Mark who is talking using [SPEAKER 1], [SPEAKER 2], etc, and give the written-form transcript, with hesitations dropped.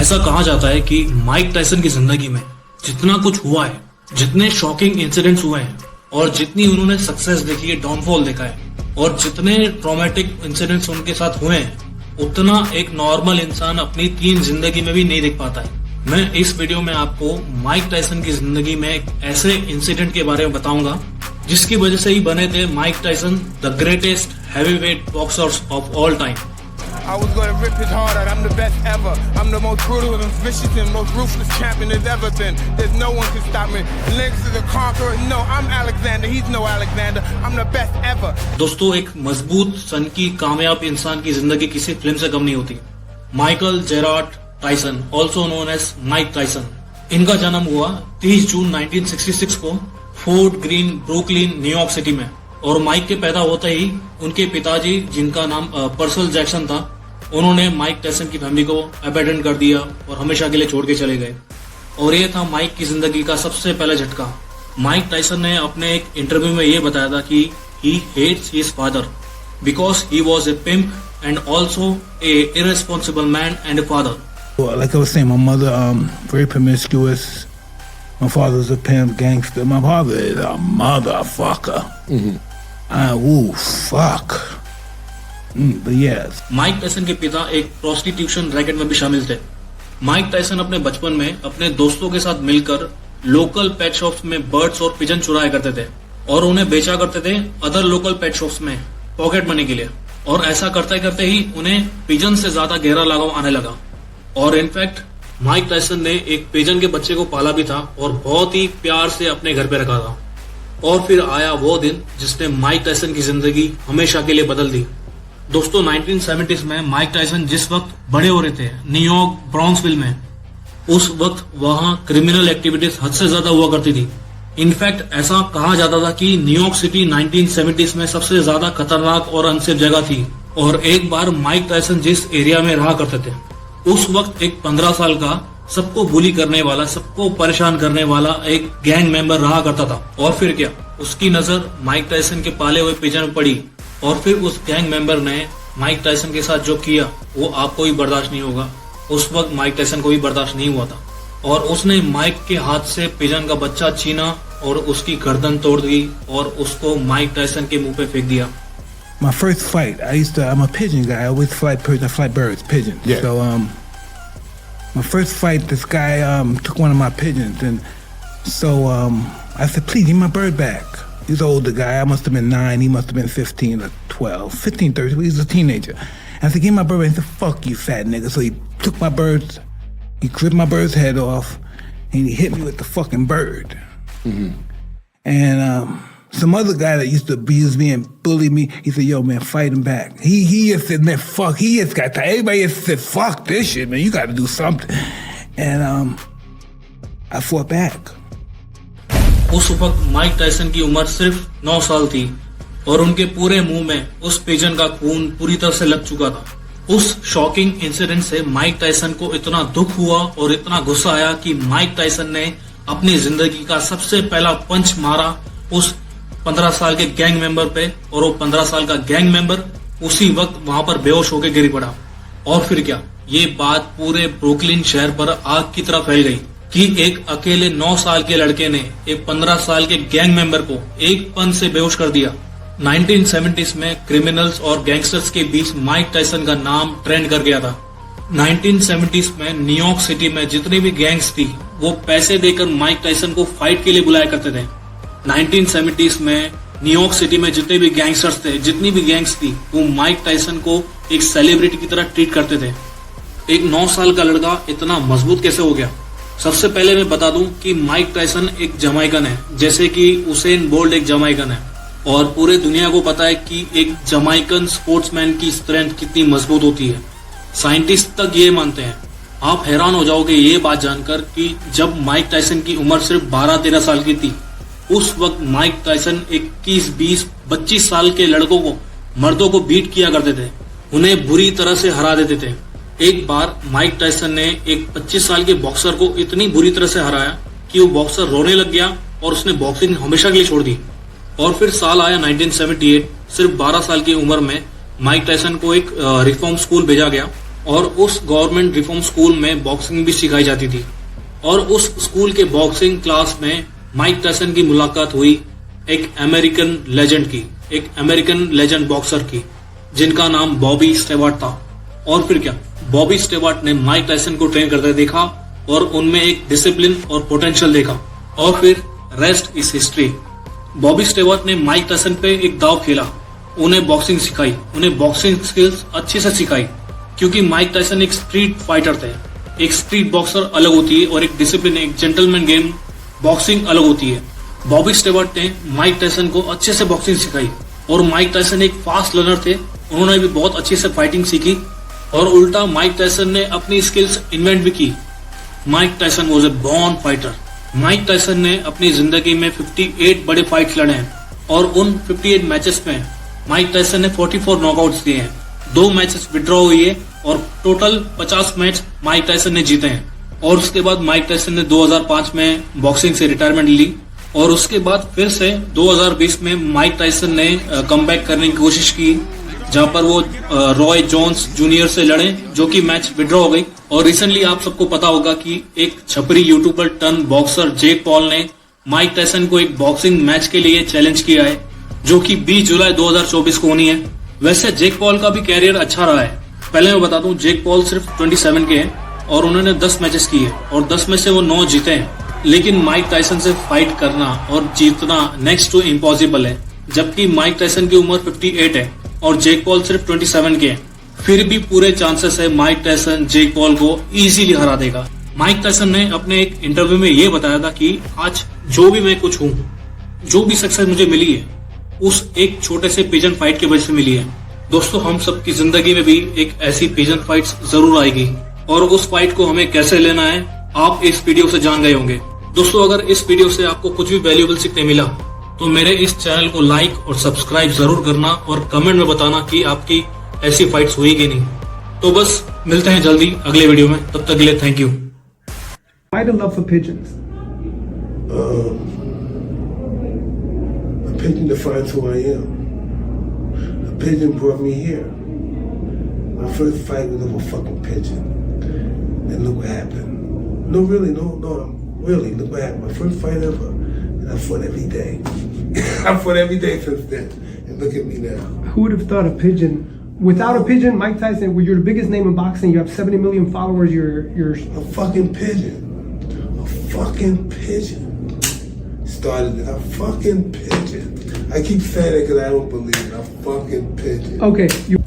[SPEAKER 1] ऐसा कहा जाता है कि माइक टायसन की जिंदगी में जितना कुछ हुआ है, जितने शॉकिंग इंसिडेंट्स हुए हैं और जितनी उन्होंने सक्सेस देखी है, डाउनफॉल देखा है और जितने ट्रॉमेटिक इंसिडेंट्स उनके साथ हुए हैं, उतना एक नॉर्मल इंसान अपनी 3 जिंदगी में भी नहीं देख पाता है। मैं इस वीडियो में आपको माइक टायसन की जिंदगी में एक ऐसे इंसिडेंट के बारे में बताऊंगा जिसकी वजह से ही बने थे Mike Tyson the greatest heavyweight boxers of all time.
[SPEAKER 2] I was gonna rip his heart out. I'm the best ever. I'm the most brutal and vicious and most ruthless champion there's ever been. There's no one can stop me. Lennox is a conqueror. No, I'm Alexander. He's no Alexander. I'm the best ever.
[SPEAKER 1] दोस्तों, एक मजबूत सनकी कामयाब इंसान की जिंदगी किसी film से कम नहीं होती। Michael Gerrard Tyson, also known as Mike Tyson, इनका जन्म हुआ 30 जून 1966 को fort green, Brooklyn, New York city में। और माइक के पैदा होते ही उनके पिताजी, जिनका नाम पर्सल जैक्सन था, उन्होंने माइक टायसन की फैमिली को अबैंडन कर दिया और हमेशा के लिए छोड़ के चले गए। और ये था माइक की जिंदगी का सबसे पहला झटका। माइक टायसन ने अपने एक इंटरव्यू में ये बताया था कि he hates his father because he was a pimp and also a irresponsible man and a father.
[SPEAKER 3] Well, like I was saying, my mother, very promiscuous. My father's a pimp, gangster. My father is a motherfucker. Fuck. But yes.
[SPEAKER 1] Mike Tyson के पिता एक prostitution racket में भी शामिल थे। Mike Tyson अपने बचपन में अपने दोस्तों के साथ मिलकर लोकल पेट शॉप्स में बर्ड्स और पिजन चुराया करते थे और उन्हें बेचा करते थे अदर लोकल पेट शॉप्स में पॉकेट मनी के लिए। और ऐसा करते करते ही उन्हें पिजन से ज्यादा गहरा लगाव आने लगा। और इनफैक्ट माइक टायसन ने एक पिजन के बच्चे को पाला भी था और बहुत ही प्यार से अपने घर पे रखा था। और फिर आया वो दिन जिसने माइक टायसन की जिंदगी हमेशा के लिए बदल दी। दोस्तों, 1970s में माइक टायसन जिस वक्त बड़े हो रहे थे न्यूयॉर्क ब्राउन्सविल में, उस वक्त वहां क्रिमिनल एक्टिविटीज हद से ज्यादा हुआ करती थी। इनफैक्ट ऐसा कहा जाता था कि न्यूयॉर्क सिटी 1970s में सबसे ज्यादा खतरनाक और अनसेफ जगह थी। और एक बार माइक टायसन जिस एरिया में रहा करते थे, उस वक्त एक 15 साल का सबको बुली करने वाला, सबको परेशान करने वाला एक गैंग मेंबर रहा करता था। और फिर क्या, उसकी नजर माइक टायसन के पाले हुए पिजन में पड़ी और फिर उस गैंग मेंबर ने माइक टायसन के साथ जो किया वो आपको भी बर्दाश्त नहीं होगा। उस वक्त माइक टायसन को भी बर्दाश्त नहीं हुआ था और उसने माइक के हाथ से पिजन का बच्चा छीना और उसकी गर्दन तोड़ दी और उसको माइक टायसन के मुंह पे फेंक दिया।
[SPEAKER 3] My first fight, I'm a pigeon guy. I always fly birds, pigeons. Yeah. So, my first fight, this guy took one of my pigeons, and so I said, "Please, give my bird back." He's an older guy. I must have been 9. He must have been 15 or 12, 15, 13. He was a teenager. I said, "Give my bird back." He said, "Fuck you, fat nigga." So he took my birds, he clipped my bird's head off, and he hit me with the fucking bird. And some other guy that used to abuse me and bully me, he said, "Yo, man, fight him back." He just said, "Man, fuck." He just got tired. Everybody just said, "Fuck this shit, man. You got to do something." And I fought back.
[SPEAKER 1] उस वक्त Mike Tyson की उम्र सिर्फ 9 साल थी और उनके पूरे मुंह में उस पिजन का खून पूरी तरह से लग चुका था। उस शॉकिंग इंसिडेंट से माइक टायसन को इतना दुख हुआ और इतना गुस्सा आया कि माइक टायसन ने अपनी जिंदगी का सबसे पहला पंच मारा उस 15 साल के गैंग मेंबर पे और वो 15 साल का गैंग मेंबर उसी वक्त वहां पर बेहोश होकर गिर पड़ा। और फिर क्या, ये बात पूरे ब्रुकलिन शहर पर आग की तरह फैल गई कि एक अकेले 9 साल के लड़के ने एक 15 साल के गैंग मेंबर को एक पन से बेहोश कर दिया। 1970s में क्रिमिनल्स और गैंगस्टर्स के बीच माइक टायसन का नाम ट्रेंड कर गया था। 1970s में न्यूयॉर्क सिटी में जितनी भी गैंग्स थी वो पैसे देकर माइक टायसन को फाइट के लिए बुलाया करते थे। 1970s में न्यूयॉर्क सिटी में जितने भी गैंगस्टर्स थे, जितनी भी गैंग्स थी, वो माइक टायसन को एक सेलिब्रिटी की तरह ट्रीट करते थे। एक 9 साल का लड़का इतना मजबूत कैसे हो गया? सबसे पहले मैं बता दूं कि माइक टायसन एक जमाइकन है, जैसे कि उसेन बोल्ट एक जमाइकन है। और पूरे दुनिया को पता है कि एक जमाइकन स्पोर्ट्समैन की स्ट्रेंथ कितनी मजबूत होती है। साइंटिस्ट तक ये मानते हैं। आप हैरान हो जाओगे ये बात जानकर कि जब माइक टायसन की उम्र सिर्फ 12-13 साल की थी, उस वक्त माइक टायसन 21, 20, 25 साल के लड़कों को, मर्दों को बीट किया करते थे, उन्हें बुरी तरह से हरा देते थे। एक बार माइक टायसन ने एक 25 साल के बॉक्सर को इतनी बुरी तरह से हराया कि वो बॉक्सर रोने लग गया और उसने बॉक्सिंग हमेशा के लिए छोड़ दी। और फिर साल आया 1978, सिर्फ 12 साल की उम्र में माइक टायसन को एक रिफॉर्म स्कूल भेजा गया और उस गवर्नमेंट रिफॉर्म स्कूल में बॉक्सिंग भी सिखाई जाती थी। और उस स्कूल के बॉक्सिंग क्लास में माइक टायसन की मुलाकात हुई एक अमेरिकन लेजेंड बॉक्सर की, जिनका नाम बॉबी स्टेवार्ट था। और फिर क्या, बॉबी स्टेवार्ट ने माइक टायसन को ट्रेन करते देखा और उनमें एक डिसिप्लिन और पोटेंशियल देखा, और फिर rest is history. Bobby Stewart ने माइक टायसन पे एक दाव खेला, उन्हें बॉक्सिंग सिखाई, उन्हें बॉक्सिंग स्किल्स अच्छे से सिखाई, क्योंकि माइक टायसन एक स्ट्रीट फाइटर थे। एक स्ट्रीट बॉक्सर अलग होती है और एक डिसिप्लिन, एक जेंटलमैन गेम बॉक्सिंग अलग होती है। बॉबी स्टेवार्ट ने माइक टायसन को अच्छे से बॉक्सिंग सिखाई, और माइक टायसन एक फास्ट लर्नर थे, उन्होंने भी बहुत अच्छे से फाइटिंग सीखी, और उल्टा माइक टायसन ने अपनी स्किल्स इन्वेंट भी की। Mike Tyson was a born fighter. Mike Tyson ने अपनी जिंदगी में 58 बड़े फाइट्स लड़े हैं, और उन 58 मैचेस में माइक टायसन ने 44 नॉकआउट्स दिए हैं। 2 मैचेस विड्रॉ हुई है और टोटल 50 मैच माइक टायसन ने जीते हैं। और उसके बाद माइक टायसन ने 2005 में बॉक्सिंग से रिटायरमेंट ली, और उसके बाद फिर से 2020 में माइक टायसन ने कमबैक करने की कोशिश की, जहां पर वो रॉय जोन्स जूनियर से लड़े, जो कि मैच विड्रॉ हो गई। और रिसेंटली आप सबको पता होगा कि एक छपरी YouTuber turn boxer Jake Paul ने माइक टायसन को एक बॉक्सिंग मैच के लिए चैलेंज किया है, जो कि 20 जुलाई 2024 को होनी है। वैसे जेक पॉल का भी कैरियर अच्छा रहा है। पहले मैं बता दूं, जेक पॉल सिर्फ 27 के हैं और उन्होंने 10 मैचेस किए और 10 में से वो 9 जीते हैं। लेकिन माइक टायसन से फाइट करना और जीतना नेक्स्ट टू इम्पॉसिबल है, जबकि माइक टायसन की उम्र 58 है और जेक पॉल सिर्फ 27 के हैं। फिर भी पूरे चांसेस है माइक टायसन जेक पॉल को इजीली हरा देगा। माइक टायसन ने अपने एक इंटरव्यू में ये बताया था कि आज जो भी मैं कुछ हूँ, जो भी सक्सेस मुझे मिली है, उस एक छोटे से पिजन फाइट की वजह से मिली है। दोस्तों, हम सबकी जिंदगी में भी एक ऐसी पिजन फाइट जरूर आएगी, और उस फाइट को हमें कैसे लेना है आप इस वीडियो से जान गए होंगे। दोस्तों, अगर इस वीडियो से आपको कुछ भी वैल्यूएबल सीखने मिला तो मेरे इस चैनल को लाइक और सब्सक्राइब जरूर करना, और कमेंट में बताना कि आपकी ऐसी फाइट्स हुई कि नहीं। तो बस मिलते हैं जल्दी अगले वीडियो में, तब तक के लिए thank you.
[SPEAKER 4] Why the love for pigeons?
[SPEAKER 5] A pigeon defines who I am. A pigeon brought me here. My first fight was over a fucking pigeon. And look what happened. No, really, no, really, look what happened. My first fight ever. And I fought every day. I fought every day since then. And look at me now.
[SPEAKER 4] Who would have thought a pigeon? Without a pigeon, Mike Tyson, well, you're the biggest name in boxing. You have 70 million followers. You're
[SPEAKER 5] A fucking pigeon. A fucking pigeon. Started it. A fucking pigeon. I keep saying it because I don't believe it. A fucking pigeon.
[SPEAKER 4] okay. You